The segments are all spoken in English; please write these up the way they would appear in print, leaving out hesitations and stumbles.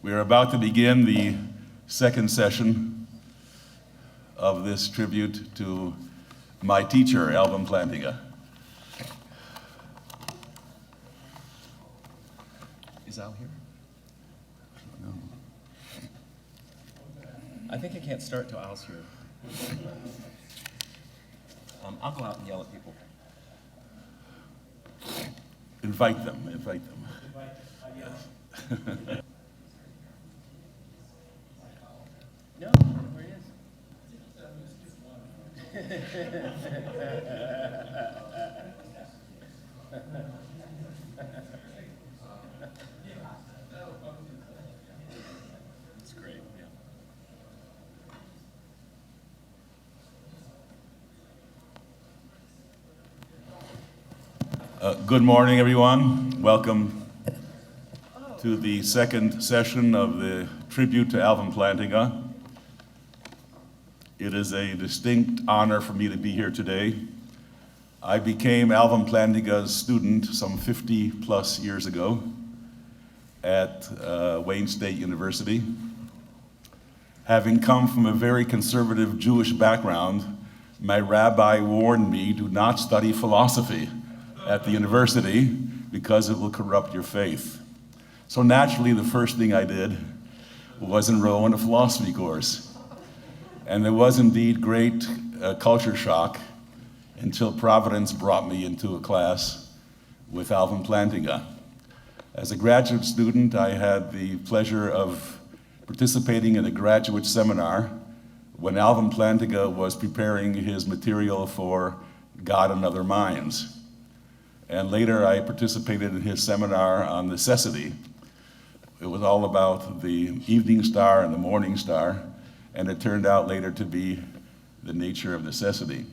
We are about to begin the second session of this tribute to my teacher, Alvin Plantinga. Is Al here? No. I think I can't start till Al's here. I'll go out and yell at people. Invite them. No, where he is. It's great, yeah. Good morning, everyone. Welcome to the second session of the tribute to Alvin Plantinga. It is a distinct honor for me to be here today. I became Alvin Plantinga's student some 50 plus years ago at Wayne State University. Having come from a very conservative Jewish background, my rabbi warned me, do not study philosophy at the university because it will corrupt your faith. So naturally, the first thing I did was enroll in a philosophy course. And there was indeed great culture shock until Providence brought me into a class with Alvin Plantinga. As a graduate student, I had the pleasure of participating in a graduate seminar when Alvin Plantinga was preparing his material for God and Other Minds. And later I participated in his seminar on necessity. It was all about the evening star and the morning star, and it turned out later to be the nature of necessity.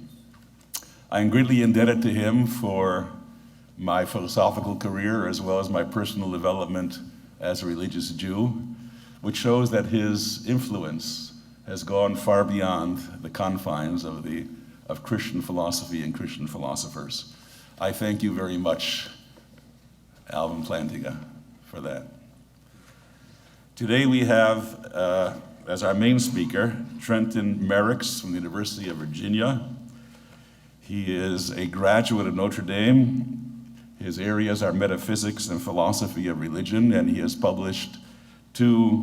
I am greatly indebted to him for my philosophical career as well as my personal development as a religious Jew, which shows that his influence has gone far beyond the confines of Christian philosophy and Christian philosophers. I thank you very much, Alvin Plantinga, for that. Today we have, as our main speaker, Trenton Merricks from the University of Virginia. He is a graduate of Notre Dame. His areas are metaphysics and philosophy of religion, and he has published 2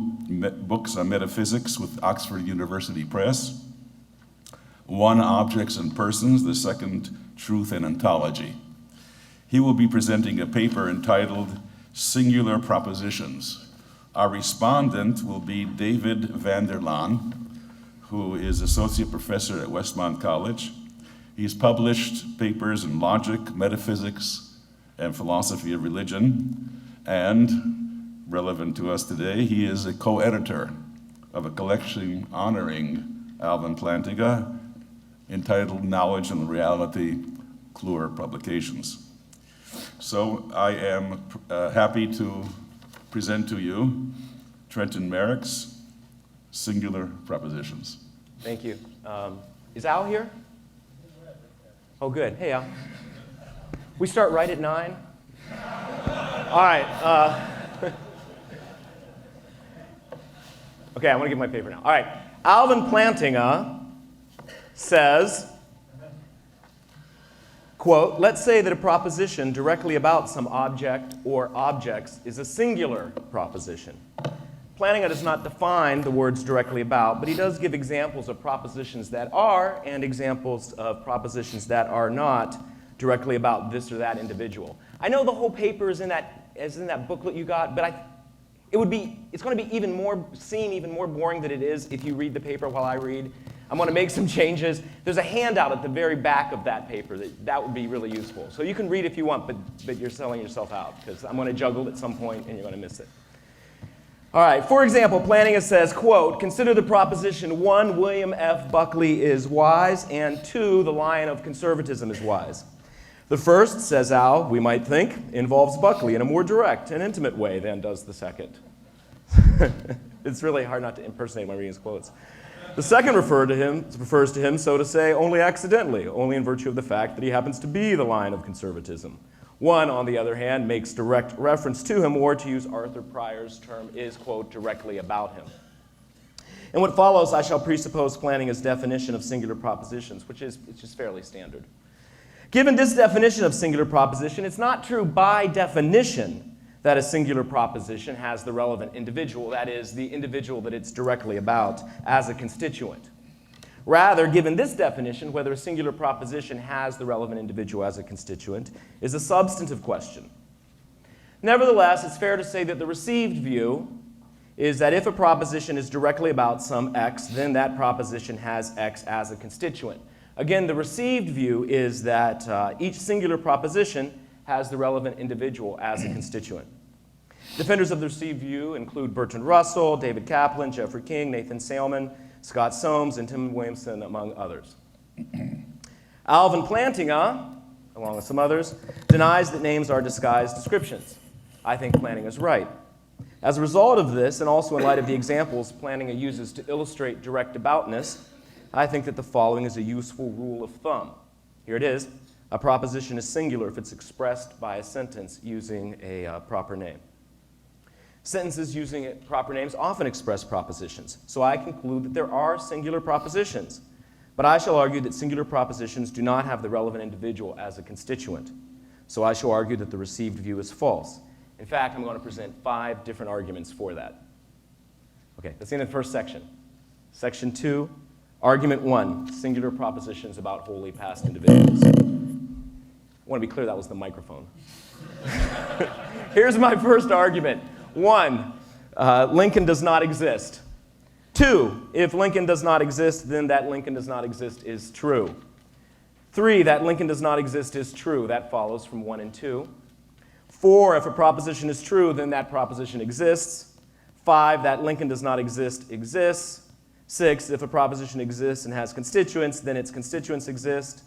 books on metaphysics with Oxford University Press. One, Objects and Persons, the second, Truth and Ontology. He will be presenting a paper entitled Singular Propositions. Our respondent will be David van der Laan, who is associate professor at Westmont College. He's published papers in logic, metaphysics, and philosophy of religion. And relevant to us today, he is a co-editor of a collection honoring Alvin Plantinga entitled Knowledge and Reality, Clure Publications. So I am happy to present to you Trenton Merricks, Singular Propositions. Thank you. Is Al here? Oh, good. Hey, Al. We start right at 9? All right. Okay, I'm going to give my paper now. All right. Alvin Plantinga says, quote, let's say that a proposition directly about some object or objects is a singular proposition. Plantinga does not define the words directly about, but he does give examples of propositions that are and examples of propositions that are not directly about this or that individual. I know the whole paper is in that booklet you got, but it's going to be seem even more boring than it is if you read the paper while I read. I'm going to make some changes. There's a handout at the very back of that paper that would be really useful. So you can read if you want, but you're selling yourself out because I'm going to juggle at some point and you're going to miss it. All right, for example, Plantinga says, quote, consider the proposition 1, William F. Buckley is wise, and 2, the lion of conservatism is wise. The first, says Al, we might think, involves Buckley in a more direct and intimate way than does the second. It's really hard not to impersonate my reading his quotes. The second refers to him, so to say, only accidentally, only in virtue of the fact that he happens to be the lion of conservatism. One, on the other hand, makes direct reference to him, or to use Arthur Pryor's term, is, quote, directly about him. In what follows, I shall presuppose Plantinga's definition of singular propositions, which is just fairly standard. Given this definition of singular proposition, it's not true by definition that a singular proposition has the relevant individual, that is, the individual that it's directly about, as a constituent. Rather, given this definition, whether a singular proposition has the relevant individual as a constituent is a substantive question. Nevertheless, it's fair to say that the received view is that if a proposition is directly about some x, then that proposition has x as a constituent. Again, the received view is that each singular proposition has the relevant individual as a constituent. Defenders of the received view include Bertrand Russell, David Kaplan, Jeffrey King, Nathan Salmon, Scott Soames, and Tim Williamson, among others. Alvin Plantinga, along with some others, denies that names are disguised descriptions. I think Plantinga is right. As a result of this, and also in light of the examples Plantinga uses to illustrate direct aboutness, I think that the following is a useful rule of thumb. Here it is. A proposition is singular if it's expressed by a sentence using a proper name. Sentences using proper names often express propositions, so I conclude that there are singular propositions. But I shall argue that singular propositions do not have the relevant individual as a constituent, so I shall argue that the received view is false. In fact, I'm going to present 5 different arguments for that. Okay, that's the end of the first section. Section 2, argument 1, singular propositions about wholly past individuals. I want to be clear, that was the microphone. Here's my first argument. 1, Lincoln does not exist. 2, if Lincoln does not exist, then that Lincoln does not exist is true. 3, that Lincoln does not exist is true. That follows from 1 and 2. 4, if a proposition is true, then that proposition exists. 5, that Lincoln does not exist exists. 6, if a proposition exists and has constituents, then its constituents exist.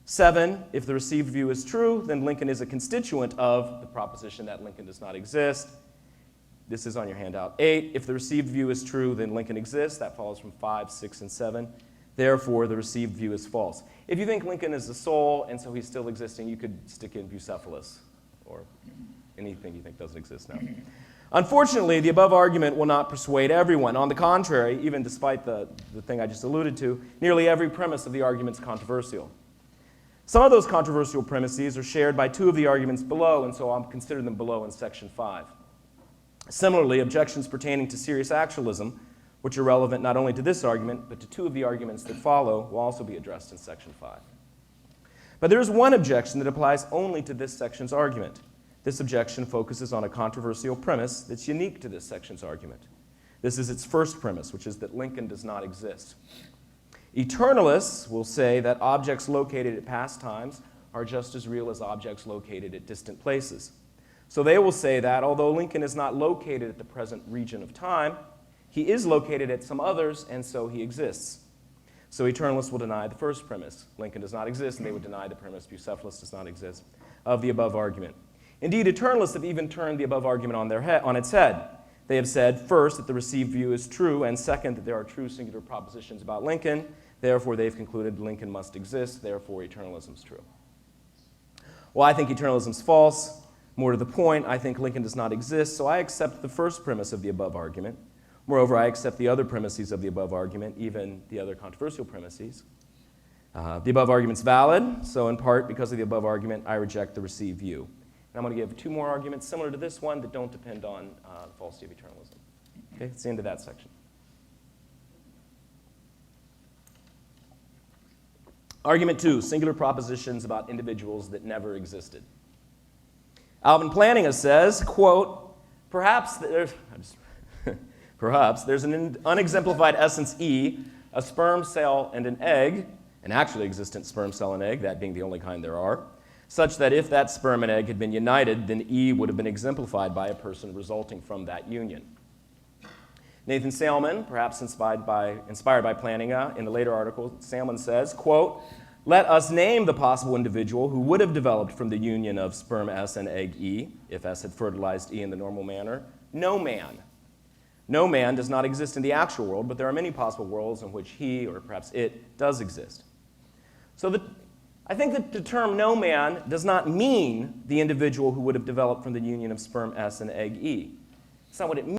7, if the received view is true, then Lincoln is a constituent of the proposition that Lincoln does not exist. This is on your handout. 8, if the received view is true, then Lincoln exists. That follows from 5, 6, and 7. Therefore, the received view is false. If you think Lincoln is the soul, and so he's still existing, you could stick in Bucephalus, or anything you think doesn't exist now. Unfortunately, the above argument will not persuade everyone. On the contrary, even despite the thing I just alluded to, nearly every premise of the argument is controversial. Some of those controversial premises are shared by 2 of the arguments below, and so I'll consider them below in Section 5. Similarly, objections pertaining to serious actualism, which are relevant not only to this argument, but to 2 of the arguments that follow, will also be addressed in Section 5. But there is one objection that applies only to this section's argument. This objection focuses on a controversial premise that's unique to this section's argument. This is its first premise, which is that Lincoln does not exist. Eternalists will say that objects located at past times are just as real as objects located at distant places. So they will say that although Lincoln is not located at the present region of time, he is located at some others, and so he exists. So eternalists will deny the first premise, Lincoln does not exist, and they would deny the premise, Bucephalus does not exist, of the above argument. Indeed, eternalists have even turned the above argument on its head. They have said, first, that the received view is true, and second, that there are true singular propositions about Lincoln. Therefore, they've concluded Lincoln must exist, therefore eternalism is true. Well, I think eternalism is false. More to the point, I think Lincoln does not exist, so I accept the first premise of the above argument. Moreover, I accept the other premises of the above argument, even the other controversial premises. The above argument's valid, so in part because of the above argument, I reject the received view. And I'm going to give 2 more arguments similar to this one that don't depend on the falsity of eternalism. Okay, that's the end of that section. Argument 2, singular propositions about individuals that never existed. Alvin Plantinga says, quote, perhaps there's an unexemplified essence E, a sperm cell and an egg, an actually existent sperm cell and egg, that being the only kind there are, such that if that sperm and egg had been united, then E would have been exemplified by a person resulting from that union. Nathan Salmon, perhaps inspired by Plantinga, in the later article, Salmon says, quote, let us name the possible individual who would have developed from the union of sperm S and egg E, if S had fertilized E in the normal manner, no man. No man does not exist in the actual world, but there are many possible worlds in which he, or perhaps it, does exist. So I think that the term no man does not mean the individual who would have developed from the union of sperm S and egg E. It's not what it means.